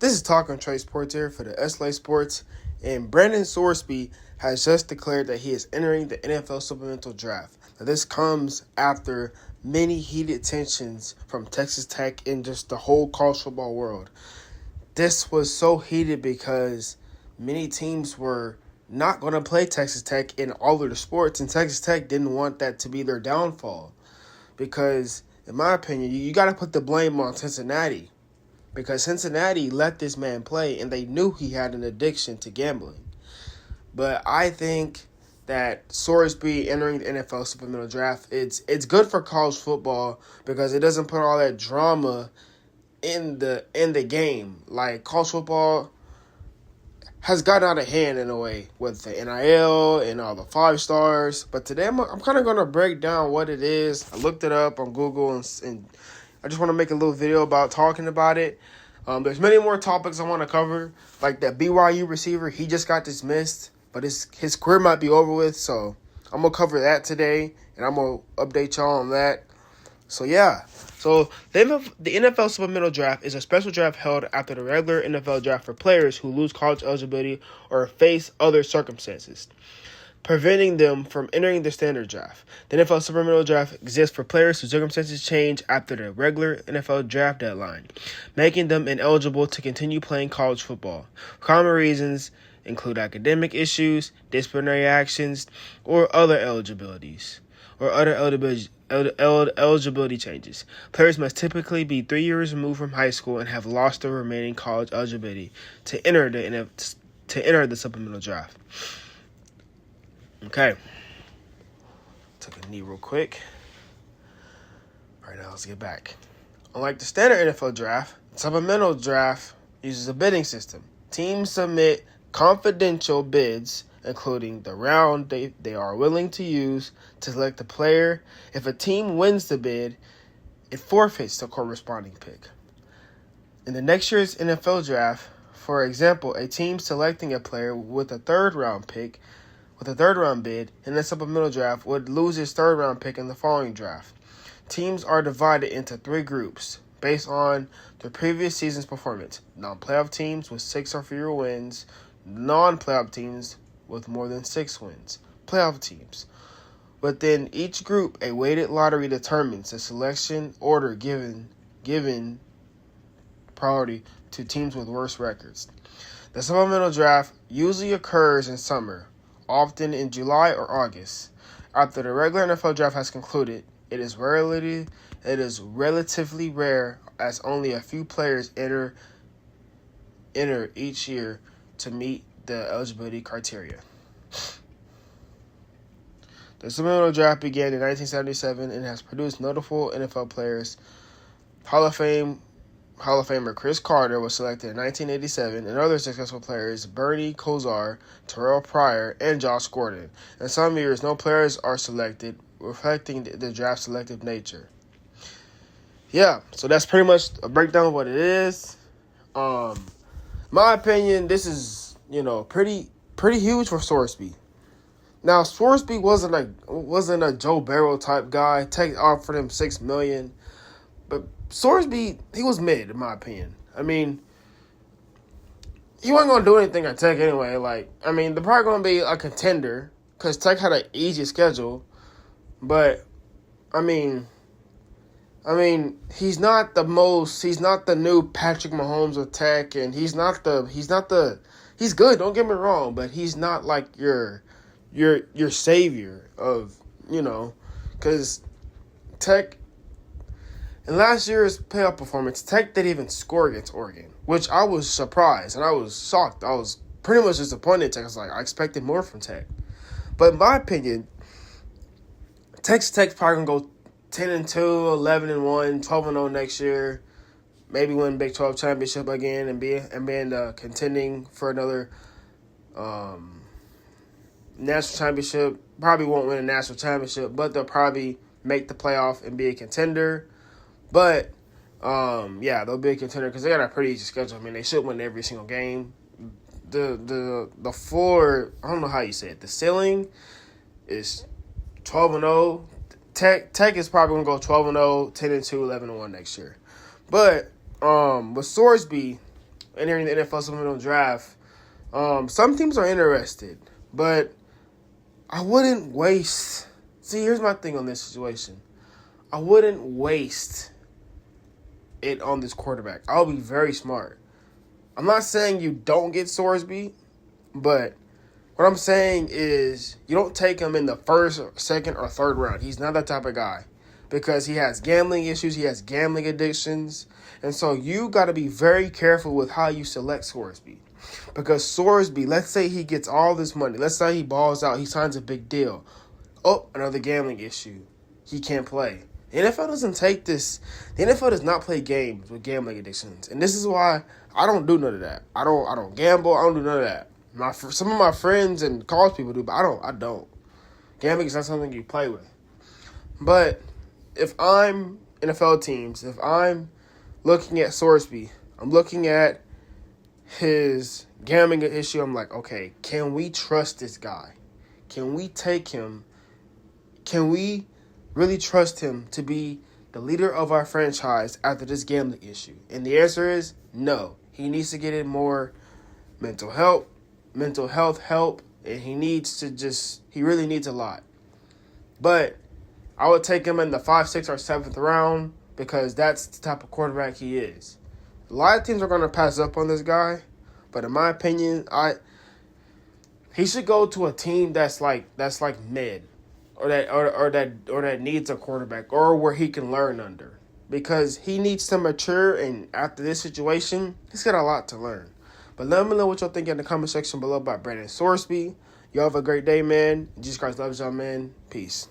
This is Talking Trade Sports here for the SLA Sports, and Brendan Sorsby has just declared that he is entering the NFL Supplemental Draft. Now, this comes after many heated tensions from Texas Tech and just the whole college football world. This was so heated because many teams were not going to play Texas Tech in all of the sports, and Texas Tech didn't want that to be their downfall because, in my opinion, you got to put the blame on Cincinnati. Because Cincinnati let this man play, and they knew he had an addiction to gambling. But I think that Sorsby entering the NFL Supplemental Draft, it's good for college football because it doesn't put all that drama in the game. Like, college football has gotten out of hand in a way with the NIL and all the 5 stars. But today I'm kind of going to break down what it is. I looked it up on Google and I just want to make a little video about talking about it. There's many more topics I want to cover, like that BYU receiver. He just got dismissed, but his career might be over with. So I'm going to cover that today, and I'm going to update y'all on that. So, yeah. So the NFL Supplemental Draft is a special draft held after the regular NFL draft for players who lose college eligibility or face other circumstances, preventing them from entering the standard draft. The NFL Supplemental Draft exists for players whose circumstances change after the regular NFL draft deadline, making them ineligible to continue playing college football. Common reasons include academic issues, disciplinary actions, or other eligibility changes. Players must typically be 3 years removed from high school and have lost their remaining college eligibility to enter the supplemental draft. Okay. Took a knee real quick. All right, now let's get back. Unlike the standard NFL draft, the supplemental draft uses a bidding system. Teams submit confidential bids, including the round they are willing to use to select a player. If a team wins the bid, it forfeits the corresponding pick. In the next year's NFL draft, for example, a team selecting a player with a third-round bid in the supplemental draft would lose its third-round pick in the following draft. Teams are divided into 3 groups based on their previous season's performance. Non-playoff teams with 6 or fewer wins, non-playoff teams with more than 6 wins, playoff teams. Within each group, a weighted lottery determines the selection order given priority to teams with worse records. The supplemental draft usually occurs in summer, often in July or August. After the regular NFL draft has concluded, it is relatively rare as only a few players enter each year to meet the eligibility criteria. The supplemental draft began in 1977 and has produced notable NFL players. Hall of Famer Chris Carter was selected in 1987, and other successful players Bernie Kosar, Terrell Pryor, and Josh Gordon. In some years, no players are selected, reflecting the draft's selective nature. Yeah, so that's pretty much a breakdown of what it is. My opinion, this is, pretty huge for Sorsby. Now, Sorsby wasn't a Joe Burrow type guy. Tech offered him $6 million, but Sorsby, he was mid, in my opinion. I mean, he wasn't going to do anything at Tech anyway. They're probably going to be a contender because Tech had an easy schedule. But, he's not the new Patrick Mahomes of Tech, and he's good, don't get me wrong, but he's not like your savior of, because Tech, in last year's playoff performance, Tech didn't even score against Oregon, which I was surprised and I was shocked. I was pretty much disappointed. I expected more from Tech. But in my opinion, Tech's probably going to go 10-2, 11-1, 12-0 next year. Maybe win Big 12 championship again and be contending for another national championship. Probably won't win a national championship, but they'll probably make the playoff and be a contender. But, they'll be a contender because they got a pretty easy schedule. They should win every single game. The floor, I don't know how you say it, the ceiling is 12-0. Tech is probably going to go 12-0, 10-2, 11-1 next year. But with Sorsby, entering the NFL supplemental draft. Some teams are interested, but I wouldn't waste. See, here's my thing on this situation. I wouldn't waste it on this quarterback. I'll be very smart. I'm not saying you don't get Sorsby, but what I'm saying is you don't take him in the first, second, or third round. He's not that type of guy because he has gambling issues. He has gambling addictions. And so you got to be very careful with how you select Sorsby. Because Sorsby, let's say he gets all this money. Let's say he balls out. He signs a big deal. Oh, another gambling issue. He can't play. The NFL doesn't take this. The NFL does not play games with gambling addictions. And this is why I don't do none of that. I don't gamble. I don't do none of that. Some of my friends and college people do, but I don't. Gambling is not something you play with. But if I'm NFL teams, if I'm looking at Sorsby, I'm looking at his gambling issue, I'm like, okay, can we trust this guy? Can we take him? Can we really trust him to be the leader of our franchise after this gambling issue? And the answer is no. He needs to get in more mental health help, and he really needs a lot. But I would take him in the 5th, 6th, or 7th round because that's the type of quarterback he is. A lot of teams are going to pass up on this guy, but in my opinion, he should go to a team that's like mid, or that needs a quarterback, or where he can learn under, because he needs to mature. And after this situation, he's got a lot to learn. But let me know what y'all think in the comment section below about Brendan Sorsby. Y'all have a great day, man. Jesus Christ loves y'all, man. Peace.